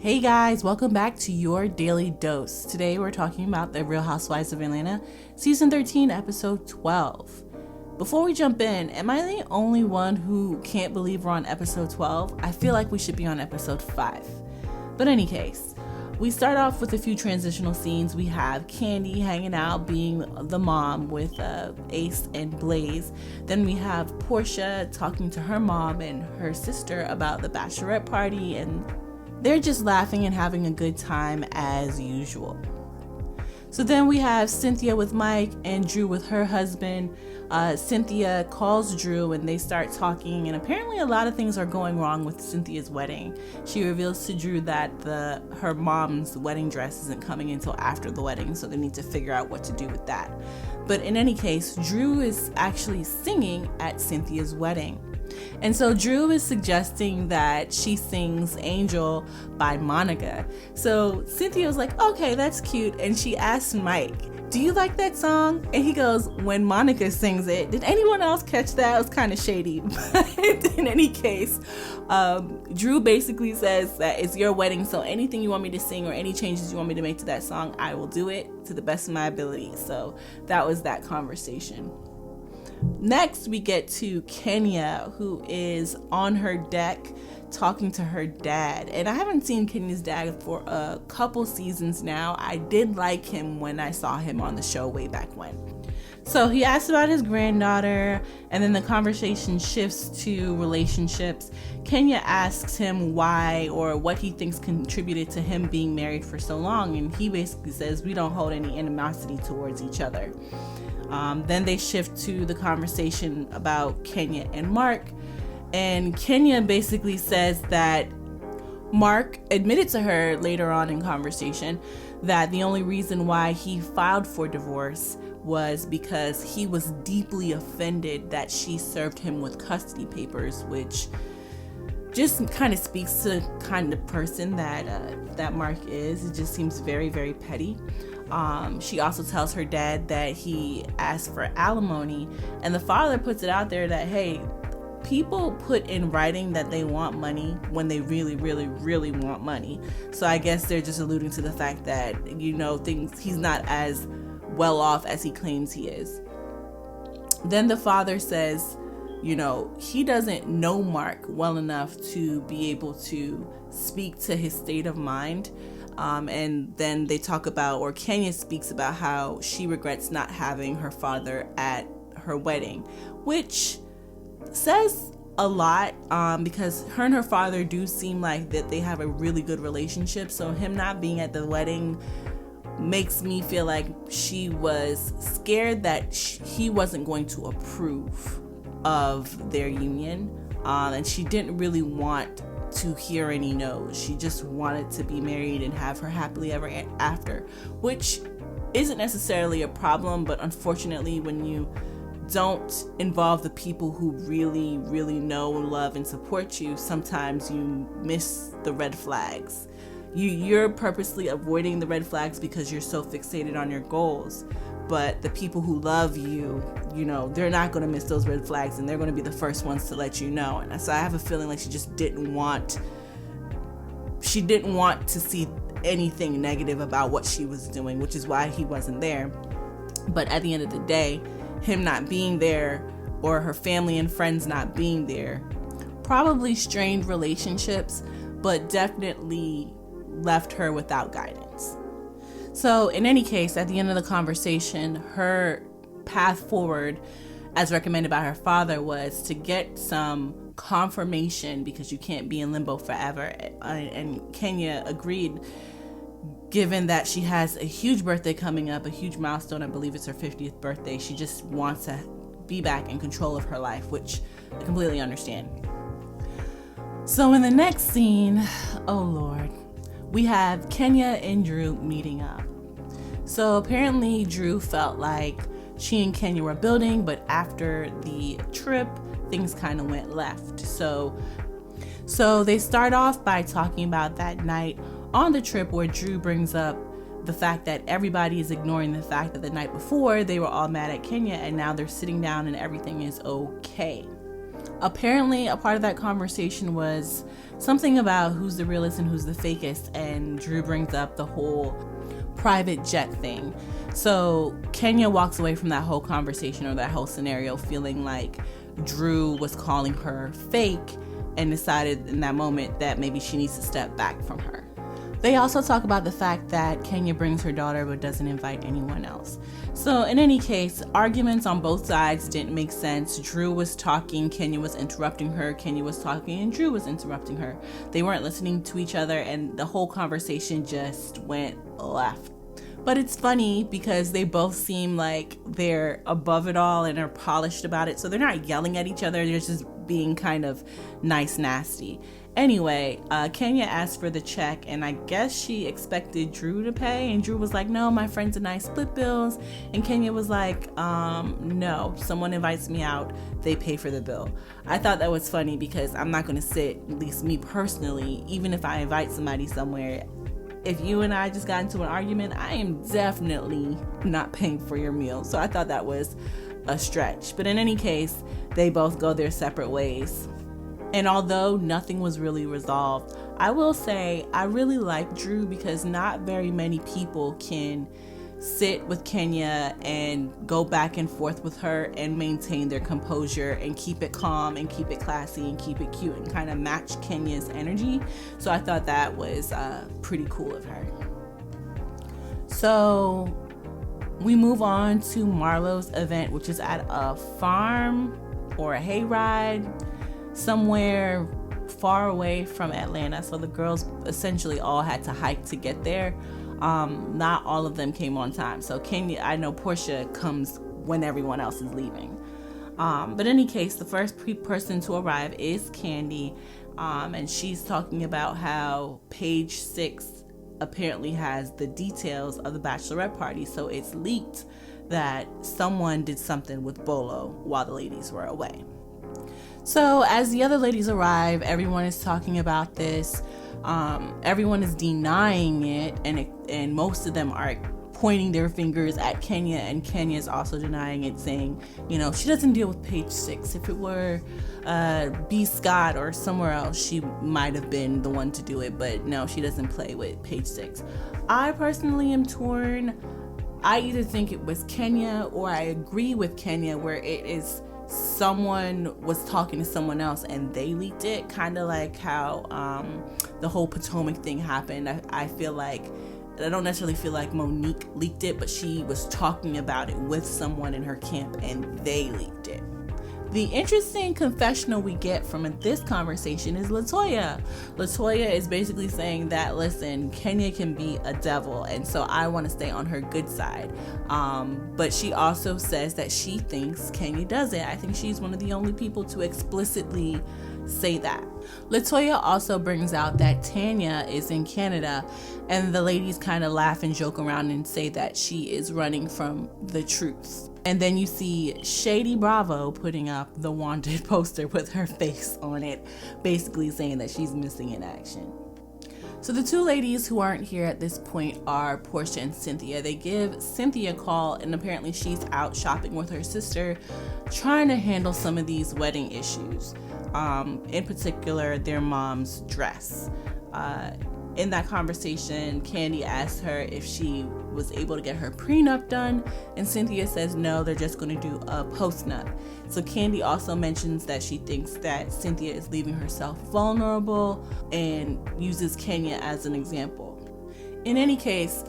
Hey guys, welcome back to your daily dose. Today we're talking about the Real Housewives of Atlanta, season 13, episode 12. Before we jump in, am I the only one who can't believe we're on episode 12? I feel like we should be on episode 5. But in any case, we start off with a few transitional scenes. We have Kandi hanging out, being the mom with Ace and Blaze. Then we have Portia talking to her mom and her sister about the bachelorette party, and they're just laughing and having a good time as usual. So then we have Cynthia with Mike and Drew with her husband. Cynthia calls Drew and they start talking, and apparently a lot of things are going wrong with Cynthia's wedding. She reveals to Drew that her mom's wedding dress isn't coming until after the wedding, so they need to figure out what to do with that. But in any case, Drew is actually singing at Cynthia's wedding. And so Drew is suggesting that she sings Angel by Monica. So Cynthia was like, okay, that's cute. And she asked Mike, do you like that song? And he goes, when Monica sings it. Did anyone else catch that? It was kind of shady. But in any case, Drew basically says that it's your wedding, so anything you want me to sing or any changes you want me to make to that song, I will do it to the best of my ability. So that was that conversation. Next, we get to Kenya, who is on her deck talking to her dad. And I haven't seen Kenya's dad for a couple seasons now. I did like him when I saw him on the show way back when. So he asks about his granddaughter, and then the conversation shifts to relationships. Kenya asks him why or what he thinks contributed to him being married for so long, and he basically says, we don't hold any animosity towards each other. Then they shift to the conversation about Kenya and Mark, and Kenya basically says that Mark admitted to her later on in conversation that the only reason why he filed for divorce was because he was deeply offended that she served him with custody papers, which just kind of speaks to the kind of person that Mark is. It just seems very, very petty. She also tells her dad that he asked for alimony, and the father puts it out there that, hey, people put in writing that they want money when they really, really, really want money. So I guess they're just alluding to the fact that, he's not as well off as he claims he is. Then the father says, he doesn't know Mark well enough to be able to speak to his state of mind. And then they talk about, or Kenya speaks about how she regrets not having her father at her wedding, which says a lot, because her and her father do seem like that they have a really good relationship. So him not being at the wedding makes me feel like she was scared that he wasn't going to approve of their union, and she didn't really want to hear any no's. She just wanted to be married and have her happily ever after, which isn't necessarily a problem, but unfortunately when you don't involve the people who really, really know, love, and support you, sometimes you miss the red flags. You're purposely avoiding the red flags because you're so fixated on your goals. But the people who love you, they're not going to miss those red flags, and they're going to be the first ones to let you know. And so I have a feeling like she didn't want to see anything negative about what she was doing, which is why he wasn't there. But at the end of the day, him not being there, or her family and friends not being there, probably strained relationships, but definitely left her without guidance. So in any case, at the end of the conversation, her path forward, as recommended by her father, was to get some confirmation, because you can't be in limbo forever. And Kenya agreed, given that she has a huge birthday coming up, a huge milestone. I believe it's her 50th birthday. She just wants to be back in control of her life, which I completely understand. So in the next scene, oh Lord, we have Kenya and Drew meeting up. So apparently Drew felt like she and Kenya were building, but after the trip, things kind of went left. So they start off by talking about that night on the trip where Drew brings up the fact that everybody is ignoring the fact that the night before they were all mad at Kenya, and now they're sitting down and everything is okay. Apparently, a part of that conversation was something about who's the realest and who's the fakest, and Drew brings up the whole private jet thing. So Kenya walks away from that whole conversation or that whole scenario feeling like Drew was calling her fake, and decided in that moment that maybe she needs to step back from her. They also talk about the fact that Kenya brings her daughter but doesn't invite anyone else. So in any case, arguments on both sides didn't make sense. Drew was talking, Kenya was interrupting her, Kenya was talking, and Drew was interrupting her. They weren't listening to each other, and the whole conversation just went left. But it's funny because they both seem like they're above it all and are polished about it. So they're not yelling at each other, they're just being kind of nice, nasty. Anyway, Kenya asked for the check, and I guess she expected Drew to pay, and Drew was like, no, my friends and I split bills. And Kenya was like, no, someone invites me out, they pay for the bill. I thought that was funny because I'm not going to sit, at least me personally, even if I invite somebody somewhere, if you and I just got into an argument, I am definitely not paying for your meal. So I thought that was a stretch. But in any case, they both go their separate ways. And although nothing was really resolved, I will say I really like Drew because not very many people can sit with Kenya and go back and forth with her and maintain their composure and keep it calm and keep it classy and keep it cute and kind of match Kenya's energy. So I thought that was pretty cool of her. So we move on to Marlo's event, which is at a farm or a hayride somewhere far away from Atlanta. So the girls essentially all had to hike to get there. Not all of them came on time. So Kenya, I know Portia comes when everyone else is leaving. But in any case, the first person to arrive is Kandi. And she's talking about how page 6 apparently has the details of the bachelorette party. So it's leaked that someone did something with Bolo while the ladies were away. So as the other ladies arrive, everyone is talking about this. Everyone is denying it, and most of them are pointing their fingers at Kenya, and Kenya is also denying it, saying, you know, she doesn't deal with page 6. If it were B. Scott or somewhere else, she might have been the one to do it, but no, she doesn't play with page 6. I personally am torn. I either think it was Kenya or I agree with Kenya where it is someone was talking to someone else and they leaked it, kind of like how the whole Potomac thing happened. I feel like, I don't necessarily feel like Monique leaked it, but she was talking about it with someone in her camp and they leaked it. The interesting confessional we get from this conversation is Latoya. Latoya is basically saying that, listen, Kenya can be a devil, and so I want to stay on her good side. But she also says that she thinks Kenya doesn't. I think she's one of the only people to explicitly say that. Latoya also brings out that Tanya is in Canada, and the ladies kind of laugh and joke around and say that she is running from the truth. And then you see Shady Bravo putting up the wanted poster with her face on it, basically saying that she's missing in action. So the two ladies who aren't here at this point are Portia and Cynthia. They give Cynthia a call, and apparently she's out shopping with her sister, trying to handle some of these wedding issues, in particular their mom's dress. In that conversation, Kandi asked her if she was able to get her prenup done, and Cynthia says no, they're just going to do a postnup. So Kandi also mentions that she thinks that Cynthia is leaving herself vulnerable and uses Kenya as an example. In any case,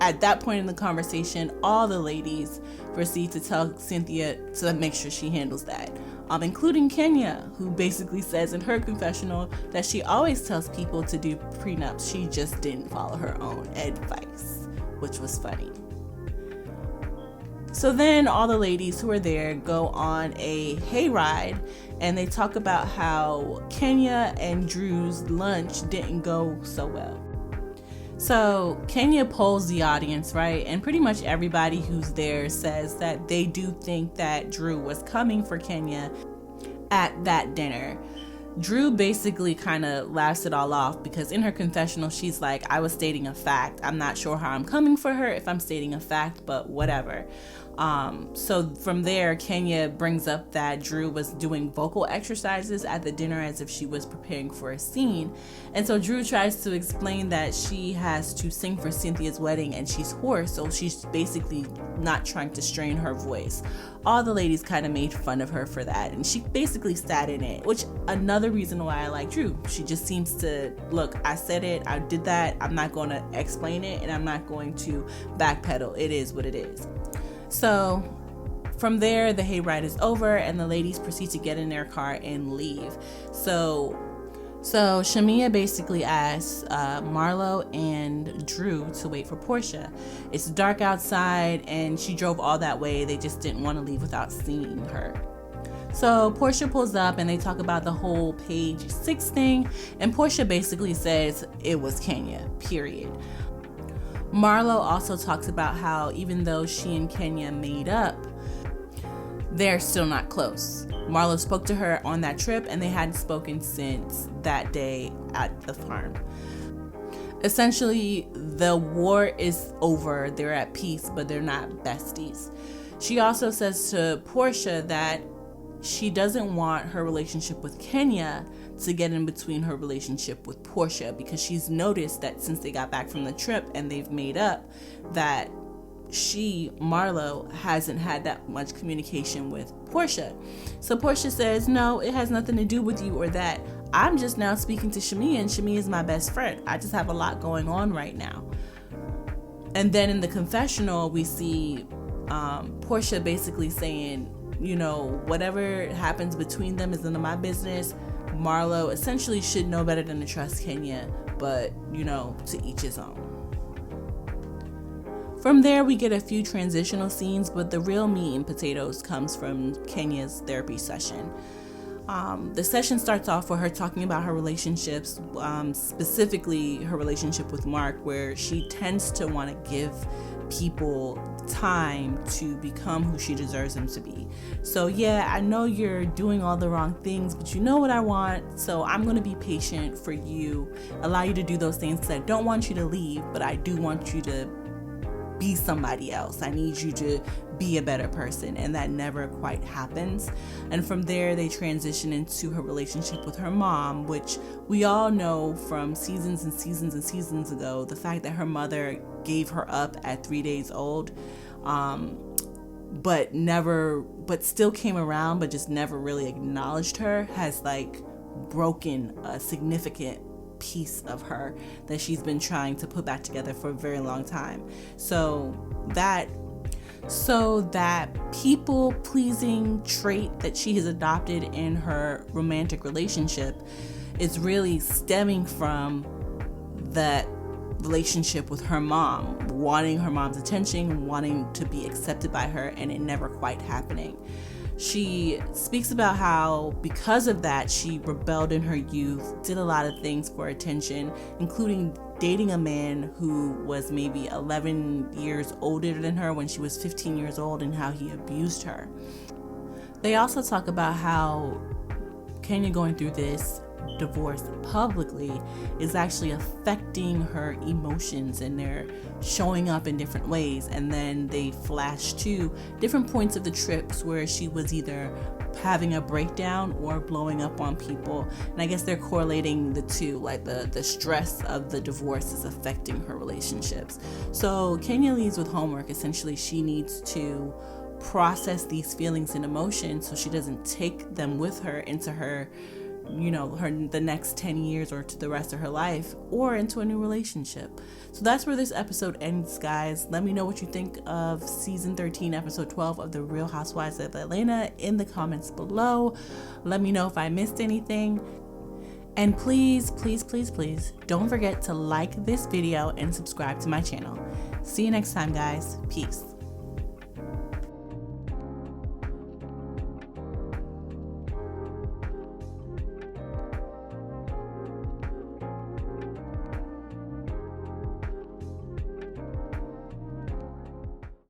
at that point in the conversation, all the ladies proceed to tell Cynthia to make sure she handles that, including Kenya, who basically says in her confessional that she always tells people to do prenups. She just didn't follow her own advice, which was funny. So then all the ladies who are there go on a hayride, and they talk about how Kenya and Drew's lunch didn't go so well. So Kenya polls the audience, right? And pretty much everybody who's there says that they do think that Drew was coming for Kenya at that dinner. Drew basically kind of laughs it all off because in her confessional, she's like, I was stating a fact. I'm not sure how I'm coming for her if I'm stating a fact, but whatever. So from there, Kenya brings up that Drew was doing vocal exercises at the dinner as if she was preparing for a scene. And so Drew tries to explain that she has to sing for Cynthia's wedding and she's hoarse, so she's basically not trying to strain her voice. All the ladies kind of made fun of her for that, and she basically sat in it, which another reason why I like Drew. She just seems to, look, I said it, I did that, I'm not going to explain it, and I'm not going to backpedal. It is what it is. So from there, the hayride is over and the ladies proceed to get in their car and leave. So Shamia basically asks Marlo and Drew to wait for Portia. It's dark outside and she drove all that way. They just didn't want to leave without seeing her. So Portia pulls up and they talk about the whole page 6 thing. And Portia basically says it was Kenya, period. Marlo also talks about how even though she and Kenya made up, they're still not close. Marlo spoke to her on that trip and they hadn't spoken since that day at the farm. Essentially, the war is over, they're at peace, but they're not besties. She also says to Portia that she doesn't want her relationship with Kenya to get in between her relationship with Portia, because she's noticed that since they got back from the trip and they've made up, that Marlo, hasn't had that much communication with Portia. So Portia says, no, it has nothing to do with you or that. I'm just now speaking to Shamia, and Shamia is my best friend. I just have a lot going on right now. And then in the confessional, we see Portia basically saying, you know, whatever happens between them is none of my business. Marlo essentially should know better than to trust Kenya, but, you know, to each his own. From there, we get a few transitional scenes, but the real meat and potatoes comes from Kenya's therapy session. The session starts off with her talking about her relationships, specifically her relationship with Mark, where she tends to want to give people time to become who she deserves them to be. So yeah, I know you're doing all the wrong things, but you know what I want, so I'm going to be patient for you, allow you to do those things, because I don't want you to leave, but I do want you to be somebody else. I need you to be a better person, and that never quite happens. And from there, they transition into her relationship with her mom, which we all know from seasons and seasons and seasons ago, the fact that her mother gave her up at 3 days old, but still came around, but just never really acknowledged her, has like broken a significant piece of her that she's been trying to put back together for a very long time. So that people pleasing trait that she has adopted in her romantic relationship is really stemming from that relationship with her mom, wanting her mom's attention, wanting to be accepted by her, and it never quite happening. She speaks about how because of that, she rebelled in her youth, did a lot of things for attention, including dating a man who was maybe 11 years older than her when she was 15 years old, and how he abused her. They also talk about how Kenya going through this divorce publicly is actually affecting her emotions, and they're showing up in different ways. And then they flash to different points of the trips where she was either having a breakdown or blowing up on people, and I guess they're correlating the two, like the stress of the divorce is affecting her relationships. So Kenya leaves with homework. Essentially, she needs to process these feelings and emotions so she doesn't take them with her into her the next 10 years or to the rest of her life, or into a new relationship. So that's where this episode ends, guys. Let me know what you think of season 13 episode 12 of the Real Housewives of Atlanta in the comments below. Let me know if I missed anything, and please don't forget to like this video and subscribe to my channel. See you next time, guys. Peace.